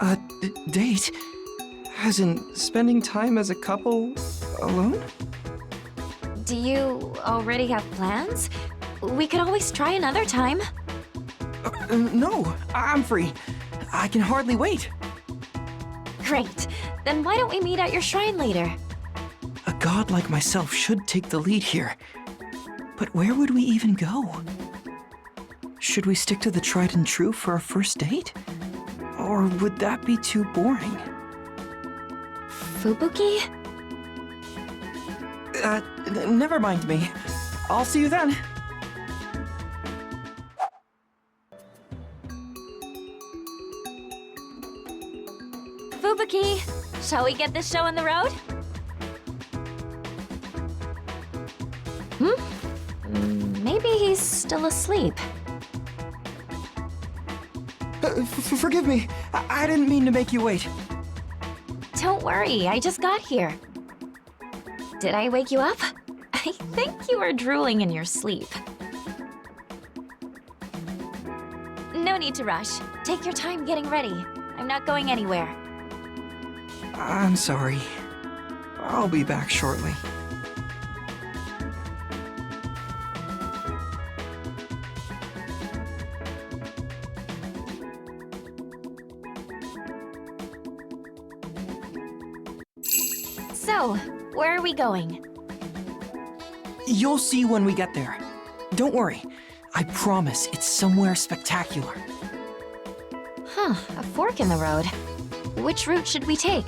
A date? As in spending time as a couple alone? Do you already have plans? We could always try another time. No, I'm free. I can hardly wait. Great. Then why don't we meet at your shrine later? A god like myself should take the lead here. But where would we even go? Should we stick to the tried and true for our first date? Or would that be too boring? Fubuki? Never mind me. I'll see you then. Fubuki, shall we get this show on the road? Maybe he's still asleep. Forgive me. I didn't mean to make you wait. Don't worry, I just got here. Did I wake you up? I think you were drooling in your sleep. No need to rush. Take your time getting ready. I'm not going anywhere. I'm sorry. I'll be back shortly. So, where are we going? You'll see when we get there. Don't worry. I promise it's somewhere spectacular. Huh, a fork in the road. Which route should we take?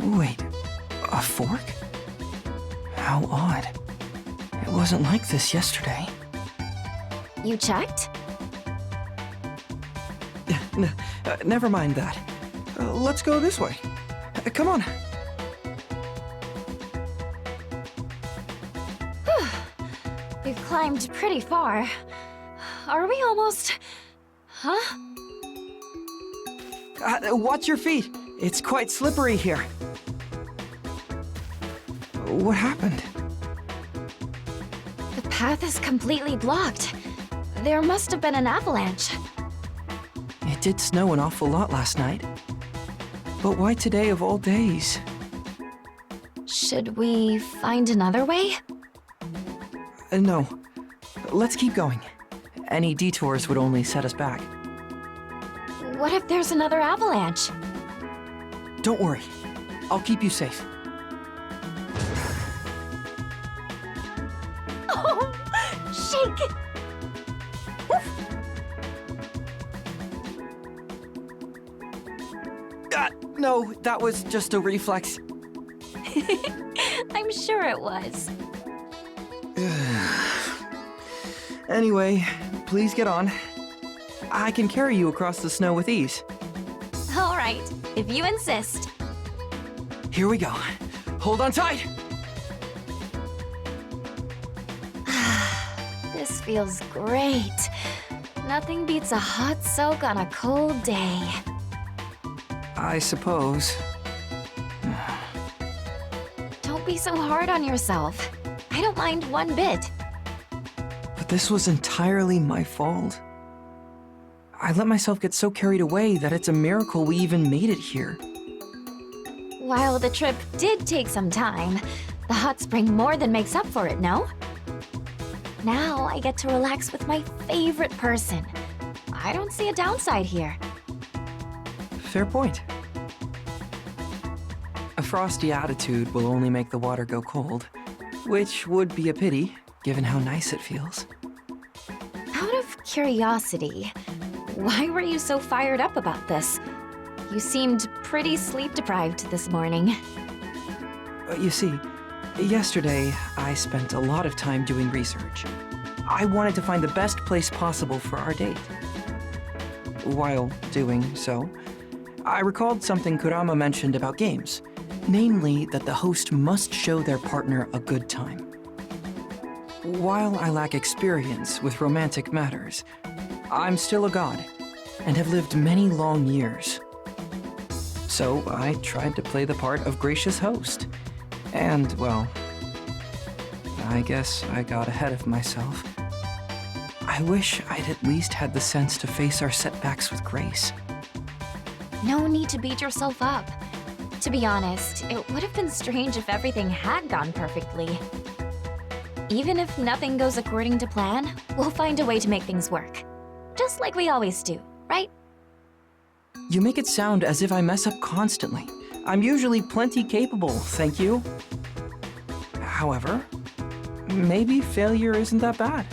Wait, a fork? How odd. It wasn't like this yesterday. You checked? Never mind that. Let's go this way. Come on. We've climbed pretty far. Are we almost... Huh? Watch your feet. It's quite slippery here. What happened? The path is completely blocked. There must have been an avalanche. It did snow an awful lot last night. But why today of all days? Should we find another way? No. Let's keep going. Any detours would only set us back. What if there's another avalanche? Don't worry. I'll keep you safe. Oh! Shake! No, that was just a reflex. I'm sure it was. Anyway, please get on. I can carry you across the snow with ease. All right, if you insist. Here we go. Hold on tight! This feels great. Nothing beats a hot soak on a cold day. I suppose. Don't be so hard on yourself. I don't mind one bit. But this was entirely my fault. I let myself get so carried away that it's a miracle we even made it here. While the trip did take some time, the hot spring more than makes up for it, no? Now I get to relax with my favorite person. I don't see a downside here. Fair point. A frosty attitude will only make the water go cold, which would be a pity, given how nice it feels. Out of curiosity, why were you so fired up about this? You seemed pretty sleep-deprived this morning. You see, yesterday I spent a lot of time doing research. I wanted to find the best place possible for our date. While doing so, I recalled something Kurama mentioned about games, namely that the host must show their partner a good time. While I lack experience with romantic matters, I'm still a god, and have lived many long years. So I tried to play the part of gracious host. And, well, I guess I got ahead of myself. I wish I'd at least had the sense to face our setbacks with grace. No need to beat yourself up. To be honest, it would have been strange if everything had gone perfectly. Even if nothing goes according to plan, we'll find a way to make things work. Just like we always do, right? You make it sound as if I mess up constantly. I'm usually plenty capable, thank you. However, maybe failure isn't that bad.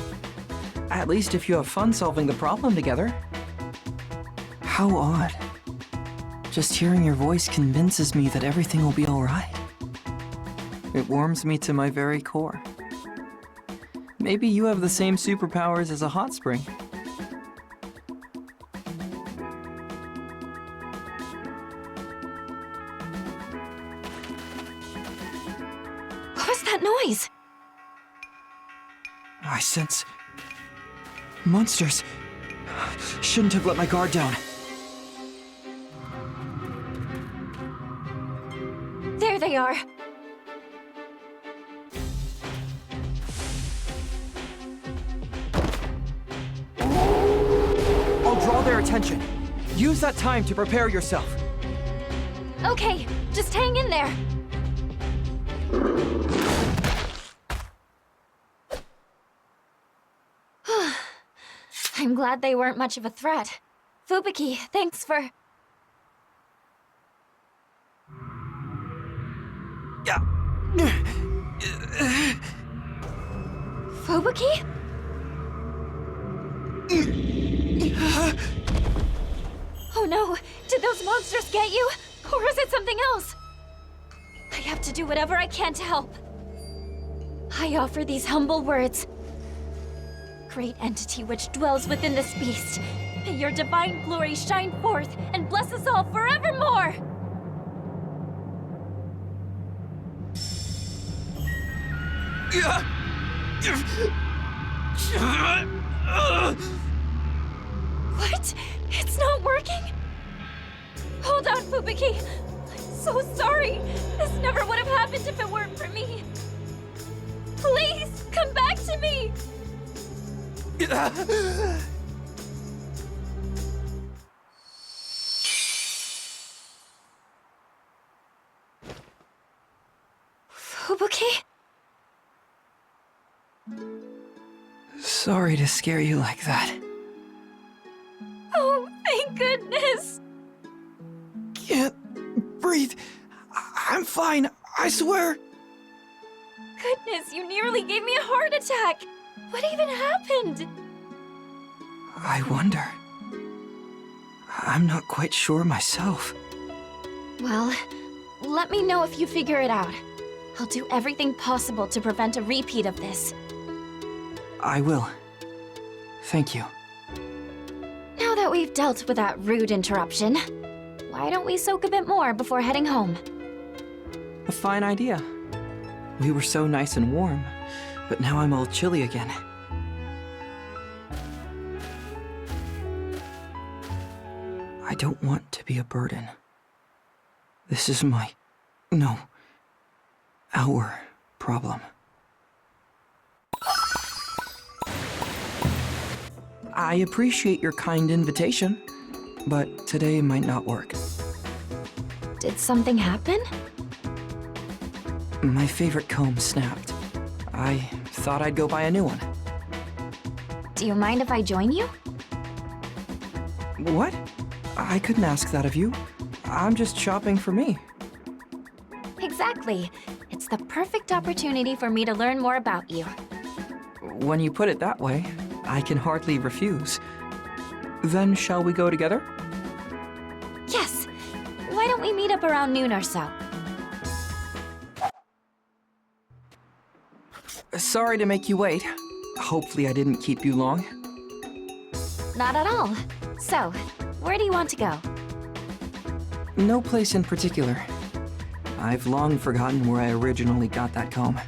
At least if you have fun solving the problem together. How odd. Just hearing your voice convinces me that everything will be alright. It warms me to my very core. Maybe you have the same superpowers as a hot spring. What was that noise? I sense... monsters. Shouldn't have let my guard down. There they are. I'll draw their attention. Use that time to prepare yourself. Okay, just hang in there. I'm glad they weren't much of a threat. Fubuki, thanks for... Fubuki? Oh no, did those monsters get you? Or is it something else? I have to do whatever I can to help. I offer these humble words. Great entity which dwells within this beast, may your divine glory shine forth and bless us all forevermore! What? It's not working? Hold on, Fubuki. I'm so sorry. This never would have happened if it weren't for me. Please, come back to me! Fubuki? Sorry to scare you like that. Oh, thank goodness! Can't breathe. I'm fine, I swear. Goodness, you nearly gave me a heart attack! What even happened? I wonder. I'm not quite sure myself. Well, let me know if you figure it out. I'll do everything possible to prevent a repeat of this. I will. Thank you. Now that we've dealt with that rude interruption, why don't we soak a bit more before heading home? A fine idea. We were so nice and warm, but now I'm all chilly again. I don't want to be a burden. This is our problem. I appreciate your kind invitation, but today might not work. Did something happen? My favorite comb snapped. I thought I'd go buy a new one. Do you mind if I join you? What? I couldn't ask that of you. I'm just shopping for me. Exactly. It's the perfect opportunity for me to learn more about you. When you put it that way, I can hardly refuse. Then shall we go together? Yes! Why don't we meet up around noon or so? Sorry to make you wait. Hopefully I didn't keep you long. Not at all. So, where do you want to go? No place in particular. I've long forgotten where I originally got that comb.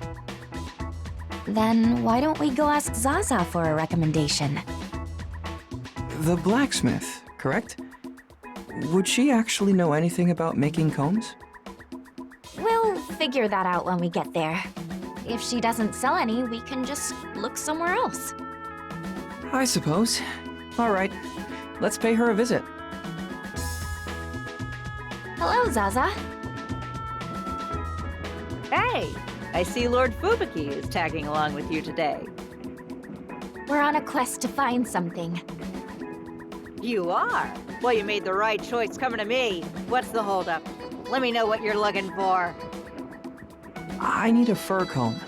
Then why don't we go ask Zaza for a recommendation? The blacksmith, correct? Would she actually know anything about making combs? We'll figure that out when we get there. If she doesn't sell any, we can just look somewhere else. I suppose. All right, let's pay her a visit. Hello, Zaza. Hey, I see Lord Fubuki is tagging along with you today. We're on a quest to find something. You are? Well, you made the right choice coming to me. What's the holdup? Let me know what you're looking for. I need a fur comb.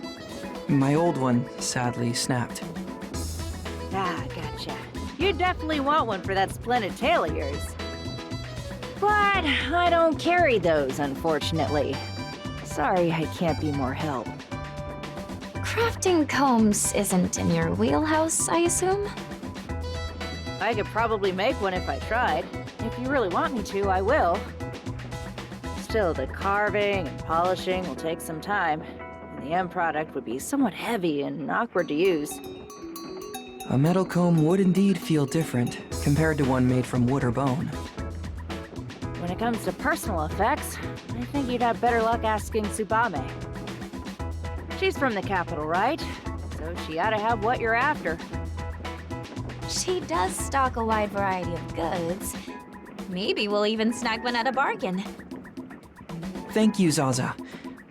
My old one sadly snapped. Ah, gotcha. You definitely want one for that splendid tail of yours. But I don't carry those, unfortunately. Sorry, I can't be more help. Crafting combs isn't in your wheelhouse, I assume? I could probably make one if I tried. If you really want me to, I will. Still, the carving and polishing will take some time, and the end product would be somewhat heavy and awkward to use. A metal comb would indeed feel different compared to one made from wood or bone. When it comes to personal effects, I think you'd have better luck asking Tsubame. She's from the capital, right? So she ought to have what you're after. She does stock a wide variety of goods. Maybe we'll even snag one at a bargain. Thank you, Zaza.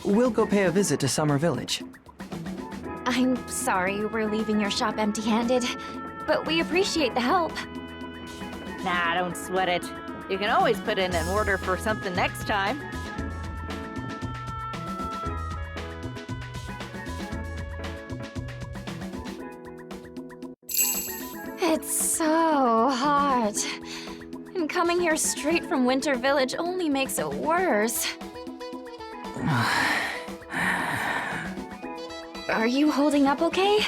We'll go pay a visit to Summer Village. I'm sorry we're leaving your shop empty-handed, but we appreciate the help. Nah, don't sweat it. You can always put in an order for something next time. It's so hot. And coming here straight from Winter Village only makes it worse. Are you holding up okay?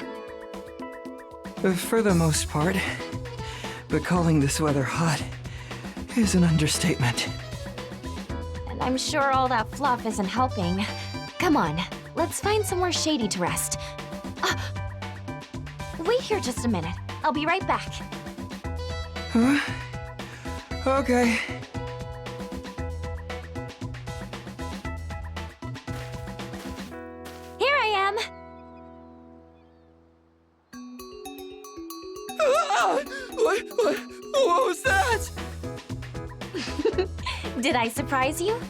For the most part. But calling this weather hot is an understatement. And I'm sure all that fluff isn't helping. Come on, let's find somewhere shady to rest. Wait here just a minute. I'll be right back. Huh? Okay. Here I am. What was that? Did I surprise you?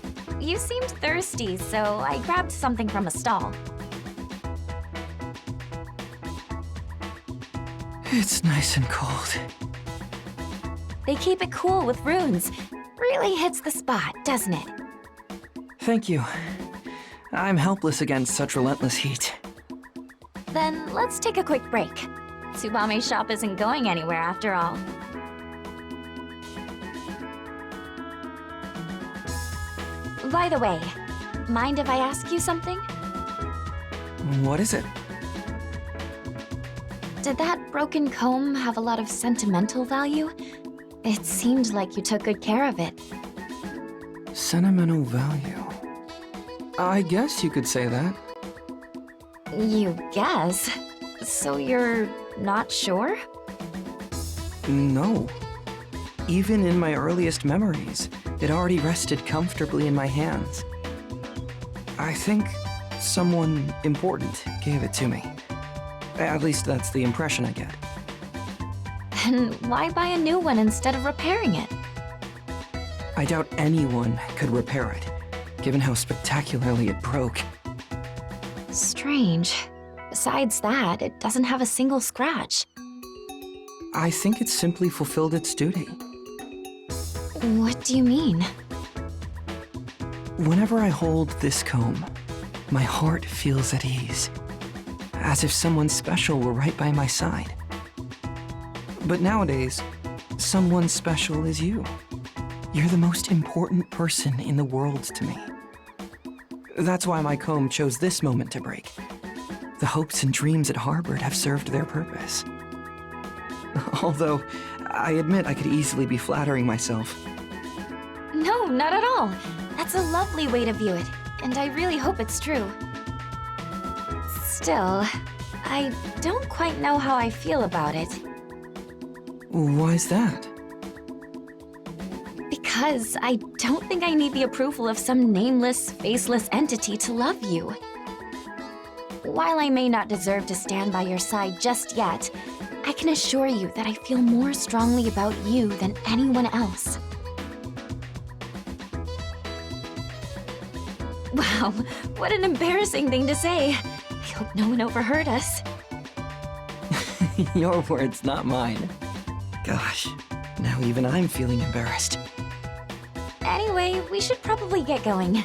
You seemed thirsty, so I grabbed something from a stall. It's nice and cold. They keep it cool with runes. Really hits the spot, doesn't it? Thank you. I'm helpless against such relentless heat. Then let's take a quick break. Tsubame's shop isn't going anywhere after all. By the way, mind if I ask you something? What is it? Did that broken comb have a lot of sentimental value? It seemed like you took good care of it. Sentimental value. I guess you could say that. You guess? So you're not sure? No. Even in my earliest memories, it already rested comfortably in my hands. I think someone important gave it to me. At least that's the impression I get. Then why buy a new one instead of repairing it? I doubt anyone could repair it, given how spectacularly it broke. Strange. Besides that, it doesn't have a single scratch. I think it simply fulfilled its duty. What do you mean? Whenever I hold this comb, my heart feels at ease, as if someone special were right by my side. But nowadays, someone special is you. You're the most important person in the world to me. That's why my comb chose this moment to break. The hopes and dreams it harbored have served their purpose. Although, I admit I could easily be flattering myself. No, not at all. That's a lovely way to view it, and I really hope it's true. Still, I don't quite know how I feel about it. Why's that? Because I don't think I need the approval of some nameless, faceless entity to love you. While I may not deserve to stand by your side just yet, I can assure you that I feel more strongly about you than anyone else. Wow, what an embarrassing thing to say. I hope no one overheard us. Your words, not mine. Gosh, now even I'm feeling embarrassed. Anyway, we should probably get going.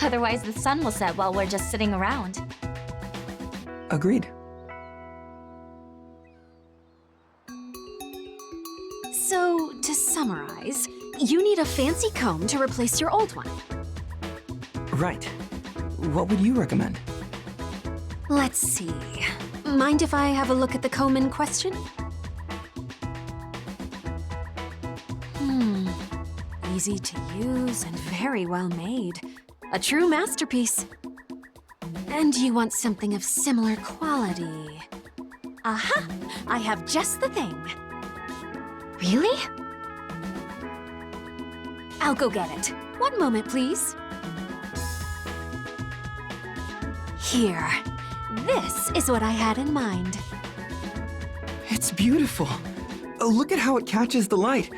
Otherwise, the sun will set while we're just sitting around. Agreed. So, to summarize, you need a fancy comb to replace your old one. Right. What would you recommend? Let's see. Mind if I have a look at the comb in question? Easy to use and very well made. A true masterpiece. And you want something of similar quality. Aha! I have just the thing. Really? I'll go get it. One moment, please. Here. This is what I had in mind. It's beautiful. Oh, look at how it catches the light.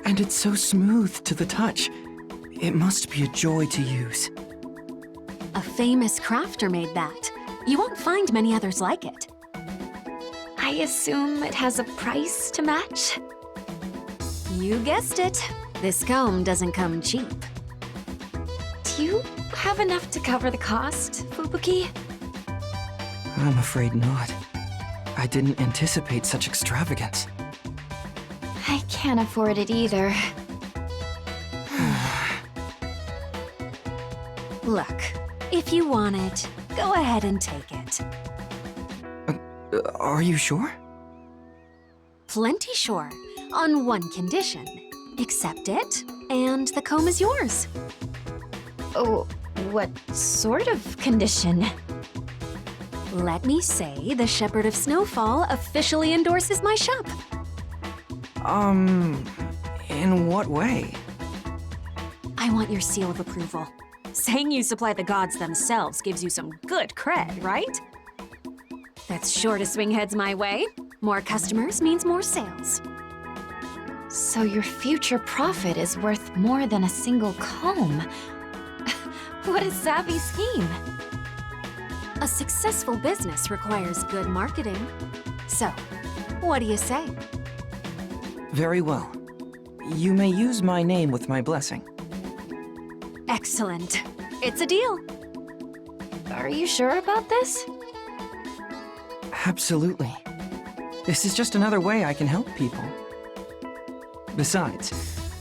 And it's so smooth to the touch. It must be a joy to use. A famous crafter made that. You won't find many others like it. I assume it has a price to match? You guessed it. This comb doesn't come cheap. Do you have enough to cover the cost, Fubuki? I'm afraid not. I didn't anticipate such extravagance. I can't afford it either. Look, if you want it, go ahead and take it. Are you sure? Plenty sure, on one condition. Accept it, and the comb is yours. Oh, what sort of condition? Let me say the Shepherd of Snowfall officially endorses my shop. In what way? I want your seal of approval. Saying you supply the gods themselves gives you some good cred, right? That's sure to swing heads my way. More customers means more sales. So your future profit is worth more than a single comb. What a savvy scheme. A successful business requires good marketing. So, what do you say? Very well. You may use my name with my blessing. Excellent. It's a deal. Are you sure about this? Absolutely. This is just another way I can help people. Besides,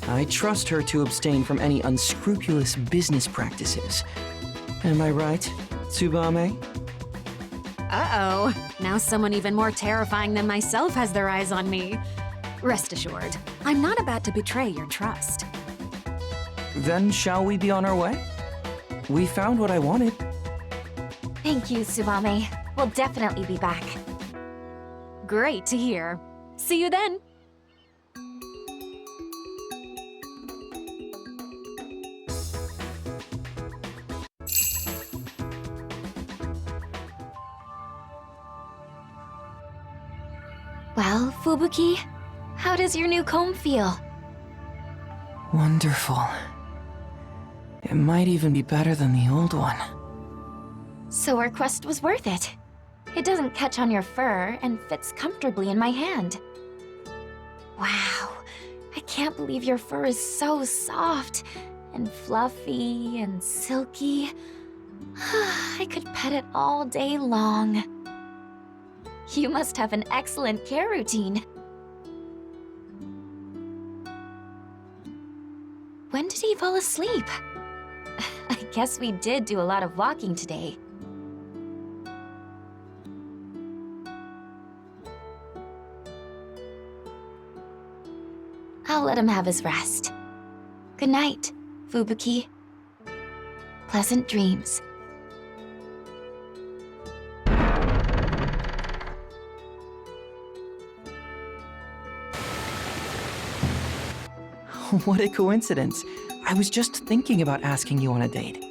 I trust her to abstain from any unscrupulous business practices. Am I right, Tsubame? Uh-oh. Now someone even more terrifying than myself has their eyes on me. Rest assured, I'm not about to betray your trust. Then shall we be on our way? We found what I wanted. Thank you, Tsubame. We'll definitely be back. Great to hear. See you then. Well, Fubuki, how does your new comb feel? Wonderful. It might even be better than the old one. So our quest was worth it. It doesn't catch on your fur and fits comfortably in my hand. Wow, I can't believe your fur is so soft and fluffy and silky. I could pet it all day long. You must have an excellent care routine. When did he fall asleep? I guess we did do a lot of walking today. I'll let him have his rest. Good night, Fubuki. Pleasant dreams. What a coincidence. I was just thinking about asking you on a date.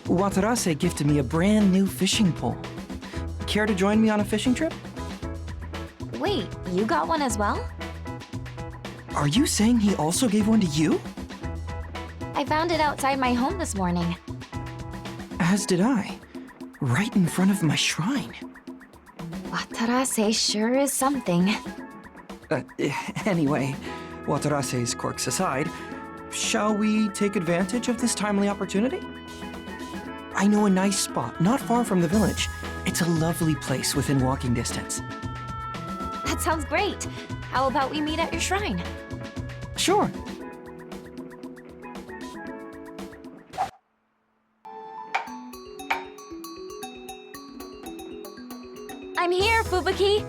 Watarase gifted me a brand new fishing pole. Care to join me on a fishing trip? Wait, you got one as well? Are you saying he also gave one to you? I found it outside my home this morning. As did I. Right in front of my shrine. Watarase sure is something. Anyway, Watarase's quirks aside, shall we take advantage of this timely opportunity? I know a nice spot not far from the village. It's a lovely place within walking distance. That sounds great. How about we meet at your shrine? Sure. I'm here, Fubuki.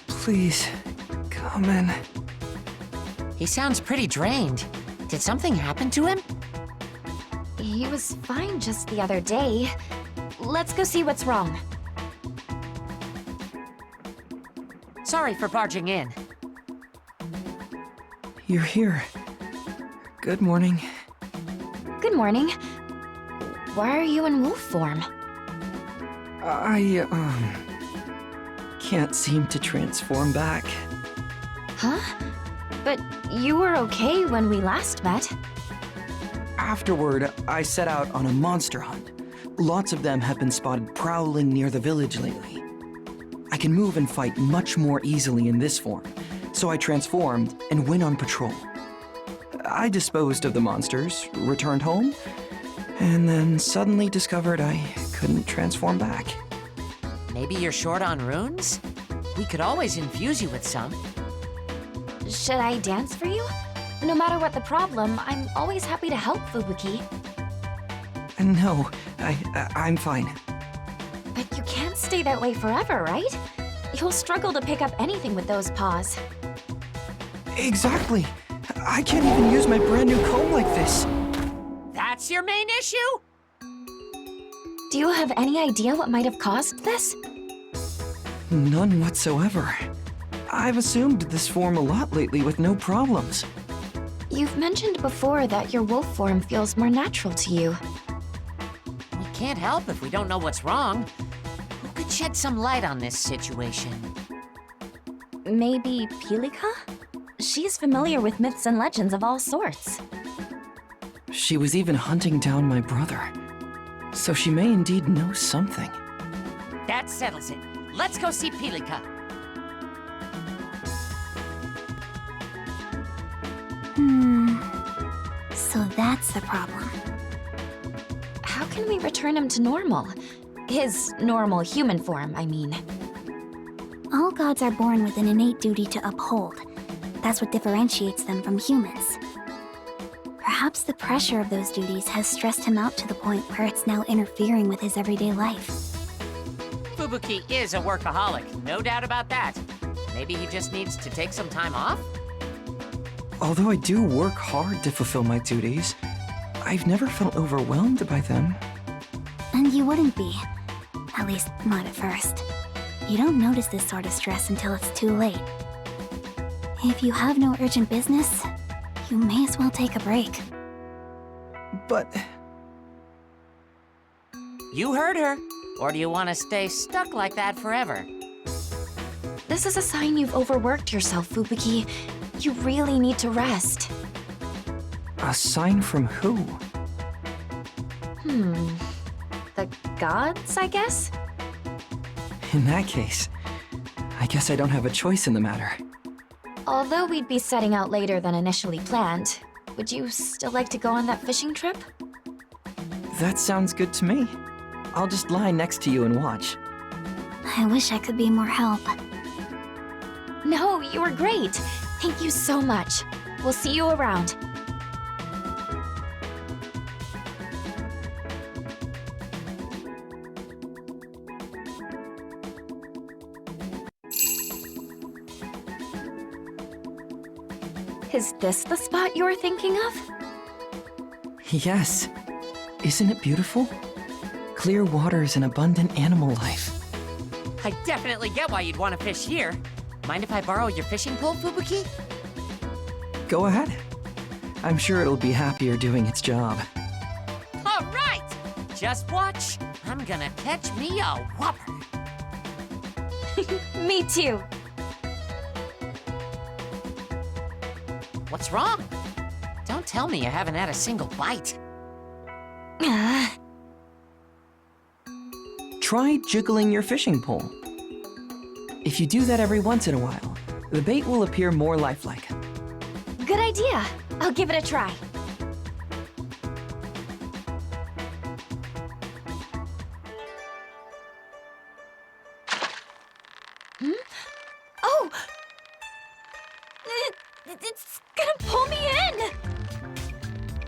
Please, come in. He sounds pretty drained. Did something happen to him? He was fine just the other day. Let's go see what's wrong. Sorry for barging in. You're here. Good morning. Good morning. Why are you in wolf form? I, can't seem to transform back. Huh? But you were okay when we last met. Afterward, I set out on a monster hunt. Lots of them have been spotted prowling near the village lately. I can move and fight much more easily in this form, so I transformed and went on patrol. I disposed of the monsters, returned home, and then suddenly discovered I couldn't transform back. Maybe you're short on runes? We could always infuse you with some. Should I dance for you? No matter what the problem, I'm always happy to help, Fubuki. No, I'm fine. But you can't stay that way forever, right? You'll struggle to pick up anything with those paws. Exactly. I can't even use my brand new comb like this. That's your main issue? Do you have any idea what might have caused this? None whatsoever. I've assumed this form a lot lately with no problems. You've mentioned before that your wolf form feels more natural to you. We can't help if we don't know what's wrong. Who could shed some light on this situation? Maybe Pilika? She's familiar with myths and legends of all sorts. She was even hunting down my brother. So she may indeed know something. That settles it. Let's go see Pilika. So that's the problem. How can we return him to normal? His normal human form, I mean. All gods are born with an innate duty to uphold. That's what differentiates them from humans. Perhaps the pressure of those duties has stressed him out to the point where it's now interfering with his everyday life. Fubuki is a workaholic, no doubt about that. Maybe he just needs to take some time off? Although I do work hard to fulfill my duties, I've never felt overwhelmed by them. And you wouldn't be. At least, not at first. You don't notice this sort of stress until it's too late. If you have no urgent business, you may as well take a break. But You heard her. Or do you want to stay stuck like that forever? This is a sign you've overworked yourself, Fubuki. You really need to rest. a sign from who? The gods, I guess? In that case, I guess I don't have a choice in the matter. Although we'd be setting out later than initially planned, would you still like to go on that fishing trip? That sounds good to me. I'll just lie next to you and watch. I wish I could be more help. No, you were great. Thank you so much. We'll see you around. Is this the spot you were thinking of? Yes. Isn't it beautiful? Clear waters and abundant animal life. I definitely get why you'd want to fish here. Mind if I borrow your fishing pole, Fubuki? Go ahead. I'm sure it'll be happier doing its job. All right! Just watch. I'm gonna catch me a whopper. Me too. What's wrong? Don't tell me you haven't had a single bite. Try jiggling your fishing pole. If you do that every once in a while, the bait will appear more lifelike. Good idea. I'll give it a try. Oh! It's gonna pull me in!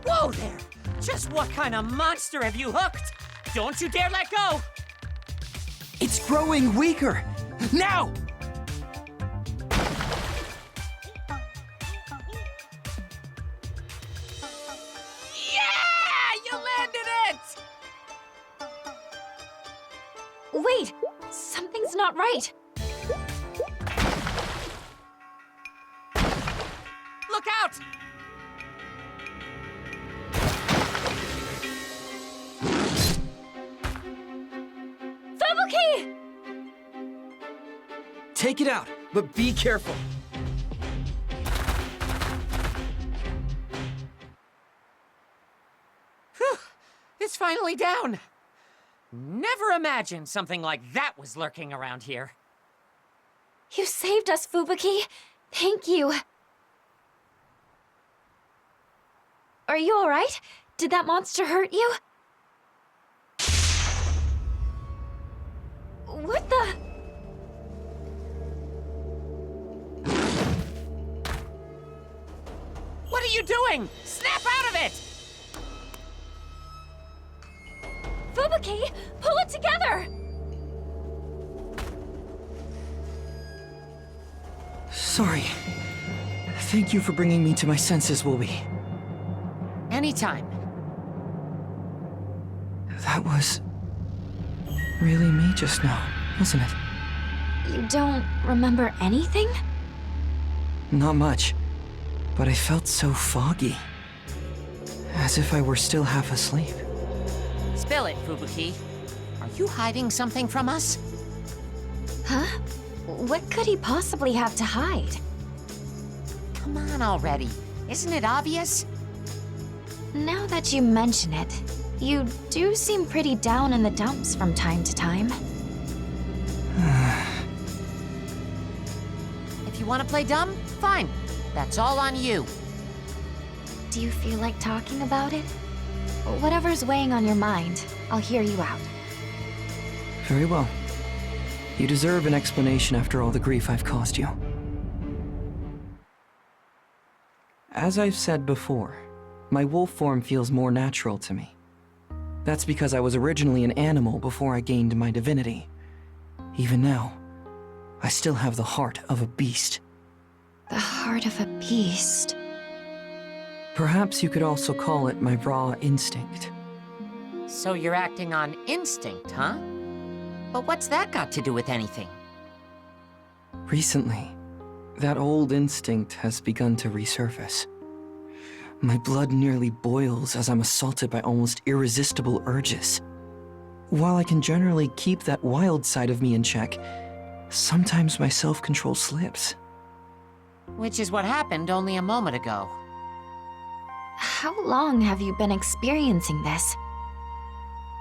Whoa there! Just what kind of monster have you hooked? Don't you dare let go! It's growing weaker! Now! Yeah! You landed it! Wait! Something's not right. Look out! Fubuki! Take it out, but be careful. Whew! It's finally down! Never imagined something like that was lurking around here. You saved us, Fubuki. Thank you. Are you alright? Did that monster hurt you? What the? What are you doing? Snap out of it! Fubuki, pull it together! Sorry. Thank you for bringing me to my senses, Wooby. Anytime. That was really me just now, wasn't it? You don't remember anything? Not much, but I felt so foggy. As if I were still half asleep. Spill it, Fubuki. Are you hiding something from us? Huh? What could he possibly have to hide? Come on already. Isn't it obvious? Now that you mention it, you do seem pretty down in the dumps from time to time. If you want to play dumb, fine. That's all on you. Do you feel like talking about it? Whatever's weighing on your mind, I'll hear you out. Very well. You deserve an explanation after all the grief I've caused you. As I've said before, my wolf form feels more natural to me. That's because I was originally an animal before I gained my divinity. Even now, I still have the heart of a beast. The heart of a beast. Perhaps you could also call it my raw instinct. So you're acting on instinct, huh? But what's that got to do with anything? Recently, that old instinct has begun to resurface. My blood nearly boils as I'm assaulted by almost irresistible urges. While I can generally keep that wild side of me in check, sometimes my self-control slips. Which is what happened only a moment ago. How long have you been experiencing this?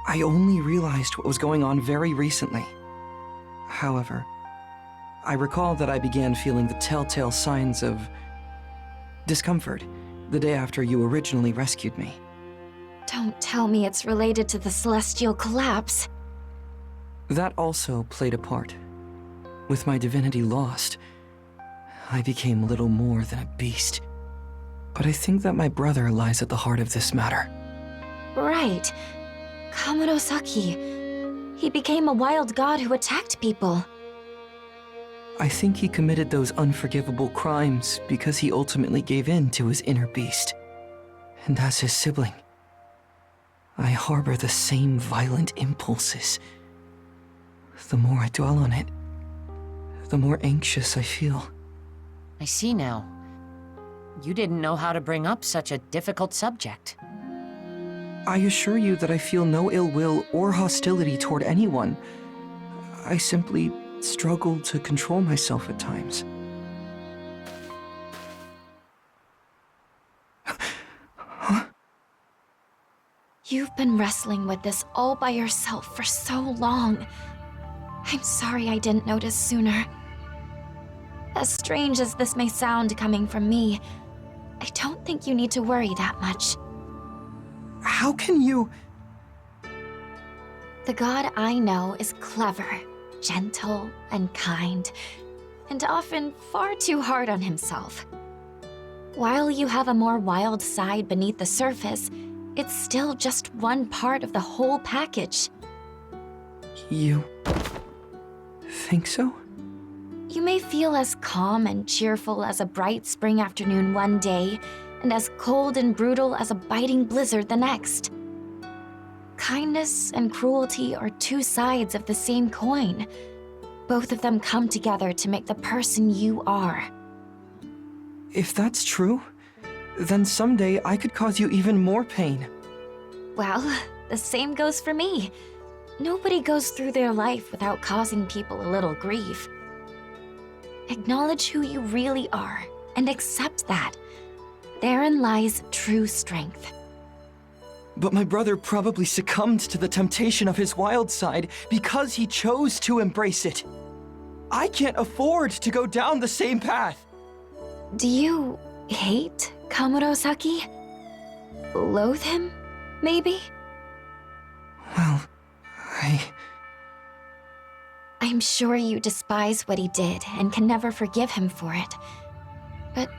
I only realized what was going on very recently. However, I recall that I began feeling the telltale signs of discomfort the day after you originally rescued me. Don't tell me it's related to the celestial collapse. That also played a part. With my divinity lost, I became little more than a beast. But I think that my brother lies at the heart of this matter. Right. Kamurosaki. He became a wild god who attacked people. I think he committed those unforgivable crimes because he ultimately gave in to his inner beast. And as his sibling, I harbor the same violent impulses. The more I dwell on it, the more anxious I feel. I see now. You didn't know how to bring up such a difficult subject. I assure you that I feel no ill will or hostility toward anyone. I simply struggle to control myself at times. Huh? You've been wrestling with this all by yourself for so long. I'm sorry I didn't notice sooner. As strange as this may sound coming from me, I don't think you need to worry that much. How can you... The god I know is clever, gentle, and kind, and often far too hard on himself. While you have a more wild side beneath the surface, it's still just one part of the whole package. You... think so? You may feel as calm and cheerful as a bright spring afternoon one day, and as cold and brutal as a biting blizzard the next. Kindness and cruelty are two sides of the same coin. Both of them come together to make the person you are. If that's true, then someday I could cause you even more pain. Well, the same goes for me. Nobody goes through their life without causing people a little grief. Acknowledge who you really are, and accept that. Therein lies true strength. But my brother probably succumbed to the temptation of his wild side because he chose to embrace it. I can't afford to go down the same path. Do you hate Kamurosaki? Loathe him, maybe? Well, I'm sure you despise what he did and can never forgive him for it. But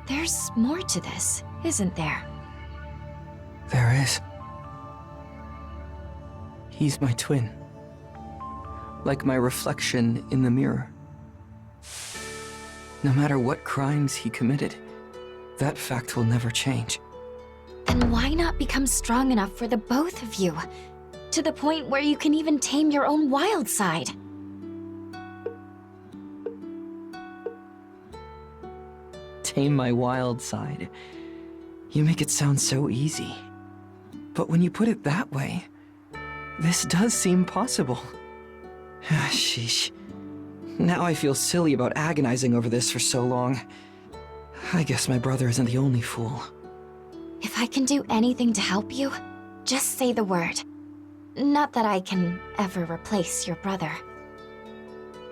there's more to this, isn't there? There is. He's my twin. Like my reflection in the mirror. No matter what crimes he committed, that fact will never change. Then why not become strong enough for the both of you? To the point where you can even tame your own wild side. Tame my wild side. You make it sound so easy. But when you put it that way, this does seem possible. Sheesh. Now I feel silly about agonizing over this for so long. I guess my brother isn't the only fool. If I can do anything to help you, just say the word. Not that I can ever replace your brother.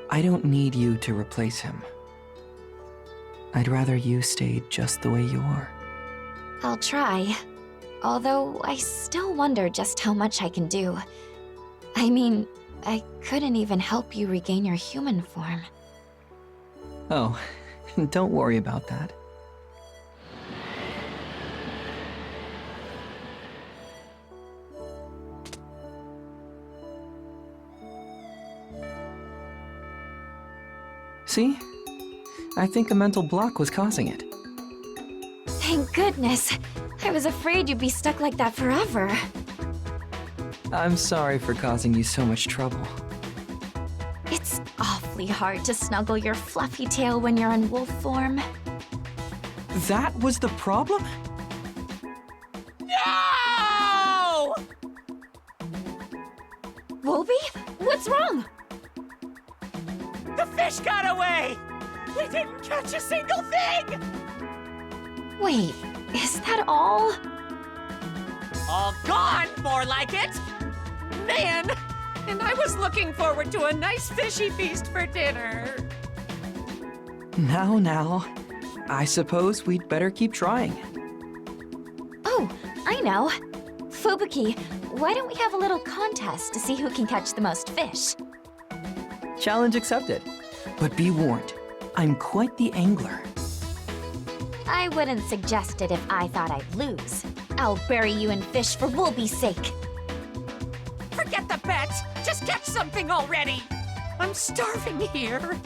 I don't need you to replace him. I'd rather you stayed just the way you are. I'll try. Although I still wonder just how much I can do. I mean, I couldn't even help you regain your human form. Oh, don't worry about that. See? I think a mental block was causing it. Thank goodness. I was afraid you'd be stuck like that forever. I'm sorry for causing you so much trouble. It's awfully hard to snuggle your fluffy tail when you're in wolf form. That was the problem? No! Wolby? What's wrong? The fish got away! We didn't catch a single thing! Wait, is that all? All gone, more like it! Man, and I was looking forward to a nice fishy feast for dinner. Now. I suppose we'd better keep trying. Oh, I know. Fubuki, why don't we have a little contest to see who can catch the most fish? Challenge accepted. But be warned, I'm quite the angler. I wouldn't suggest it if I thought I'd lose. I'll bury you in fish for Wolby's sake. Forget the bet! Just catch something already! I'm starving here.